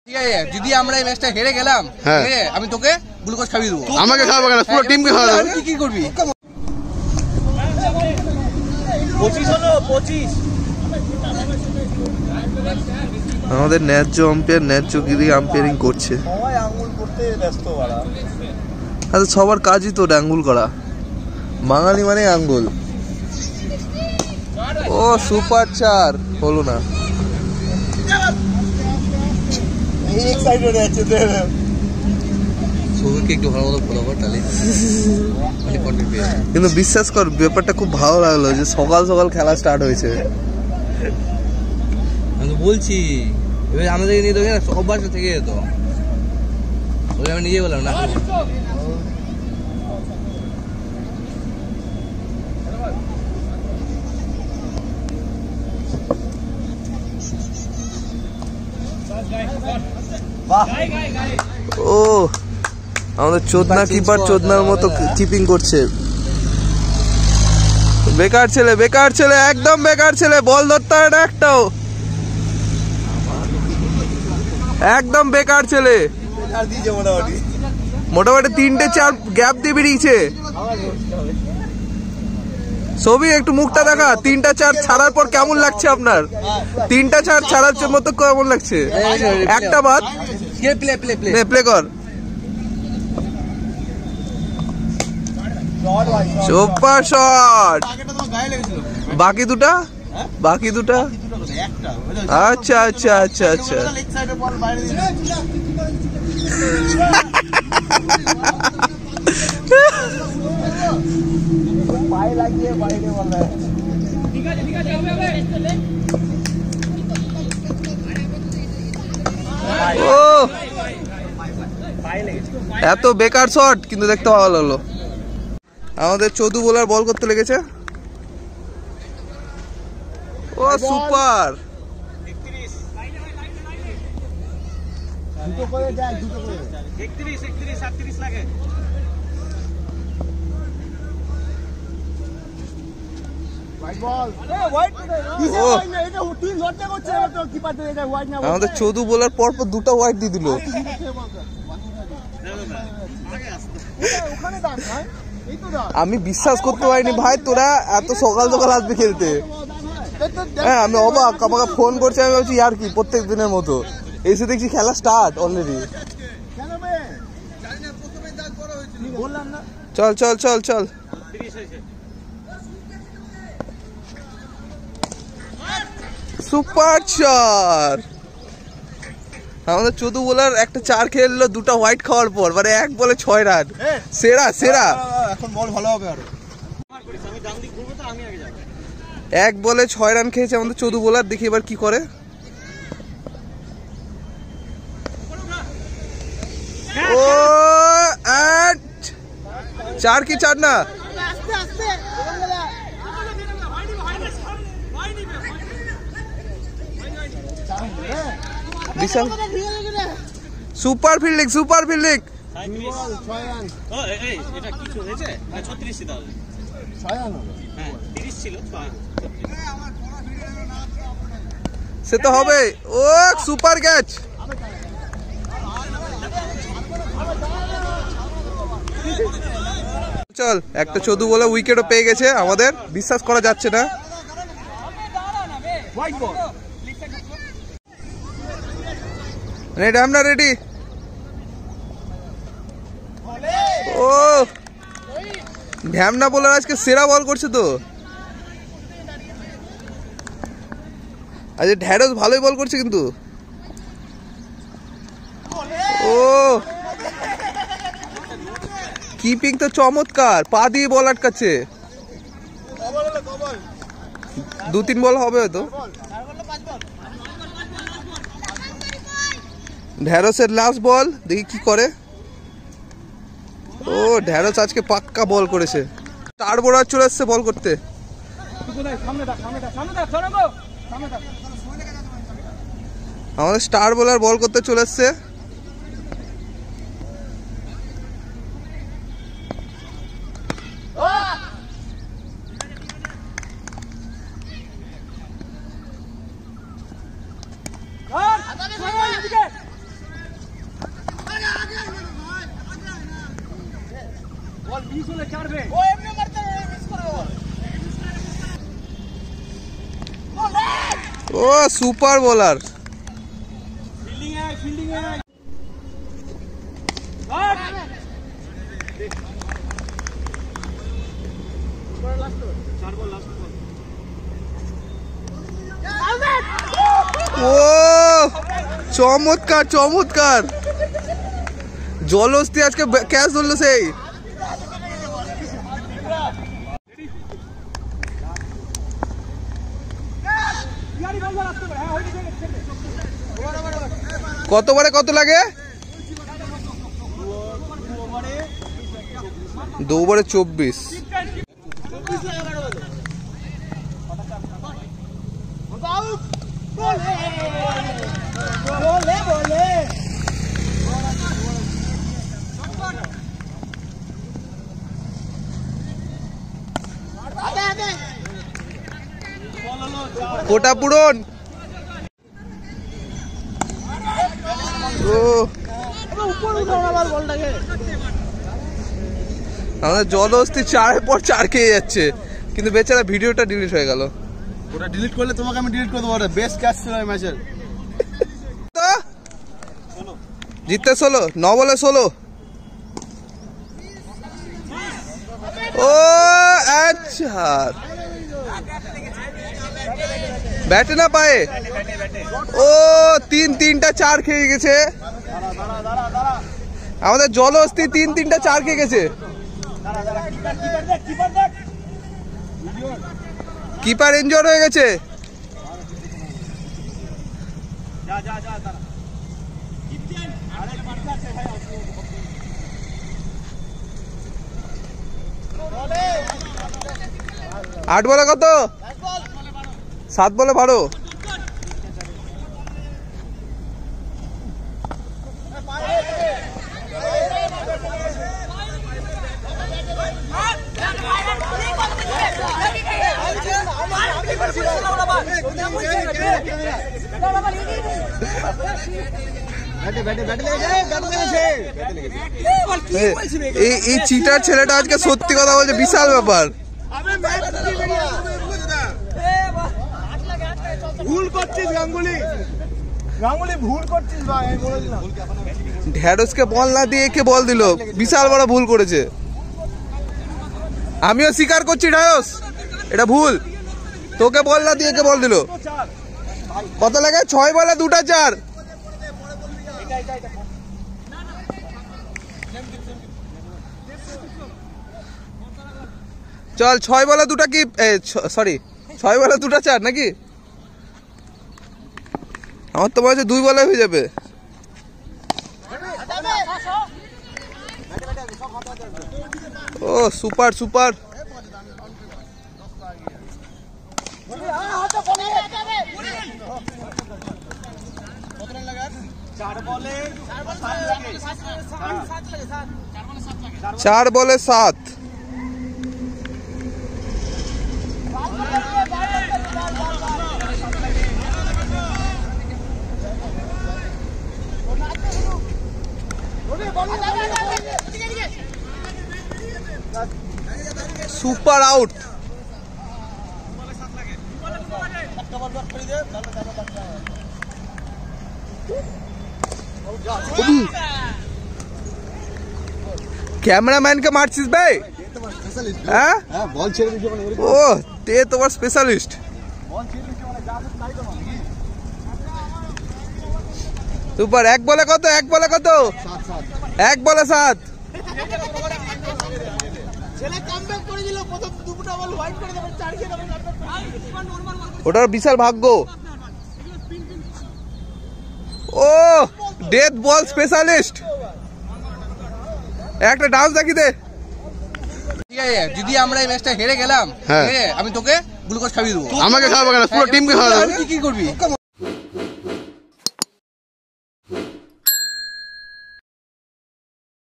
ঠিক আছে, যদি আমরা এই ম্যাচটা হেরে গেলাম, আমি তোকে গ্লুকোজ খাইয়ে দেবো। আমাকে খাওয়াবো কেন? পুরো টিমকে খাওয়াবো। তুই কি করবি? 25 হলো 25। আমাদের ন্যায্য আম্পায়ার ন্যায্যগিরি আম্পায়ারিং করছে। সবাই আঙ্গুল করতে ব্যস্ত ওরা। আচ্ছা, সবার কাজই তো আঙ্গুল করা। বাঙালি মানে আঙ্গুল। ও সুপার 4 হলো না। এক্সাইটেড আছে তো। সৌভিককে একটু ভালো মতো ফলো কর, তাহলে কিন্তু বিশ্বাস কর, ব্যাপারটা খুব ভালো লাগলো যে সকাল সকাল খেলা স্টার্ট হয়েছে। আমি তো বলছি, এবার আমাদেরকে নিয়ে দেবে না, সব বাসা থেকে যেত। ওই আমি নিজে বললাম না। ও আমাদের চোদনা কিপার চোদনার মতো কিপিং করছে। বেকার ছেলে, বেকার ছেলে, একদম বেকার ছেলে। বল ধরতে হয় না একটাও, একদম বেকার ছেলে। মোটামুটি 3-4 গ্যাপ দিয়ে বেরিয়েছে। সবই একটু মুখটা দেখা। 3টা 4 ছাড়ার পর কেমন লাগছে আপনার? 3টা 4 ছাড়ার মতো কেমন লাগছে? একটা বাদ প্লে কর। Super shot. বাকি দুটা? বাকি দুটা? আচ্ছা আচ্ছা আচ্ছা আচ্ছা। ও এত বেকার শট, কিন্তু দেখতে ভালো লাগলো। আমাদের চৌধু বোলার বল করতে লেগেছে। ও সুপার। দুটো করে দেখ, দুটো করে 31 37 লাগে। আমাদের চৌধু বোলার পর পর 2টা হোয়াইট দিয়ে দিল। আমি বিশ্বাস করতে পারিনি ভাই, তোরা এত সকাল সকাল আসবে খেলতে। হ্যাঁ আমি অবাক, আমাকে ফোন করছে, আমি ভাবছি আর কি প্রত্যেক দিনের মতো। এসে দেখছি খেলা স্টার্ট অলরেডি। চল চল চল চল। সুপার 4। আমাদের চৌধু বোলার একটা 4 খেললো 2টা হোয়াইট খাওয়ার পর, মানে 1 বলে 6 রান। সেরা সেরা। এখন বল ভালো হবে আরো। 1 বলে 6 রান খেয়েছে আমাদের চৌধু বোলার। দেখি এবার কি করে। ও 4 কি 4 না? বিশাল সুপার ফিল্ডিং, সুপার ফিল্ডিং। সে তো হবে। ও সুপার ক্যাচ। চল, একটা চৌধু বলে উইকেটও পেয়ে গেছে আমাদের। বিশ্বাস করা যাচ্ছে না। রেডি, আমরা রেডি। ও ঢ্যামনা বোলার আজকে সেরা বল করছে তো। আজ ঢ্যাঁড়স ভালোই বল করছে কিন্তু। ও কিপিং তো চমৎকার, পা দিয়ে বল আটকাচ্ছে। 2-3 বল হবে হয়তো। ঢ্যাঁড়সের লাস্ট বল, দেখি কি করে। ও ঢ্যাঁড়স আজকে পাক্কা বল করেছে। স্টার বোলার চলে এসছে বল করতে। আমাদের স্টার বোলার বল করতে চলে এসছে। ও সুপার বোলার। ও চমৎকার চমৎকার, জলহস্তি আজকে ক্যাচ ধরলো সেই। কত বারে কত লাগে? 2 ওভারে 24। কোটা পূরণ। আমাদের জলহস্তি 4-এর পর 4 খেয়ে যাচ্ছে, কিন্তু বেচারা ভিডিওটা ডিলিট হয়ে গেল। ওটা ডিলিট করলে তোমাকে আমি ডিলিট করে দেবো। বেস্ট ক্যাচ ছিল এই ম্যাচের। জিততে 16, 9 বলে 16। ও আচ্ছা, ব্যাটে না পায়ে। ও 3-3টা 4 খেয়ে গেছে আমাদের জলহস্তি। 3-3টা 4 খেয়ে গেছে। কিপার ইনজোর হয়ে গেছে। আট বলে কত? 7 বলে 12। এই চিটার ছেলেটা আজকে সত্যি কথা বলছে, বিশাল ব্যাপার। ভুল করছিস গাঙ্গুলি, গাঙ্গুলি ভুল করছিস ভাই, আমি বলে দিলাম। ঢ্যাঁড়সকে বল না দিয়ে কে বল দিল, বিশাল বড় ভুল করেছে। আমিও স্বীকার করছি ঢ্যাঁড়স, এটা ভুল। তোকে বল না দিয়ে কে বল দিল। কত লাগে? 6 বলে 2টা 4। চল 6 বলে 2টা কি, সরি 6 বলে 2টা 4 নাকি? আমার তো মনে হচ্ছে 2 বলে হয়ে যাবে। ও সুপার সুপার। चार बॉले 7। Super out. कैमरामैन के मार्चिस भाई, बॉल छेड़ दीजिए। ओ ते तुम्हार स्पेशलिस्ट। सुपर। एक बॉले कत? एक बॉले कत? 1 বলে 7। ওটার বিশাল ভাগ্য। ও ডেথ বল স্পেশালিস্ট। একটা ডান্স দেখি দে। ঠিক আছে, যদি আমরা এই ম্যাচটা হেরে গেলাম, আমি তোকে গ্লুকোজ খাইয়ে দেবো। আমাকে খাওয়াবো কেন? পুরো টিমকে খাওয়াবো। কি করবি?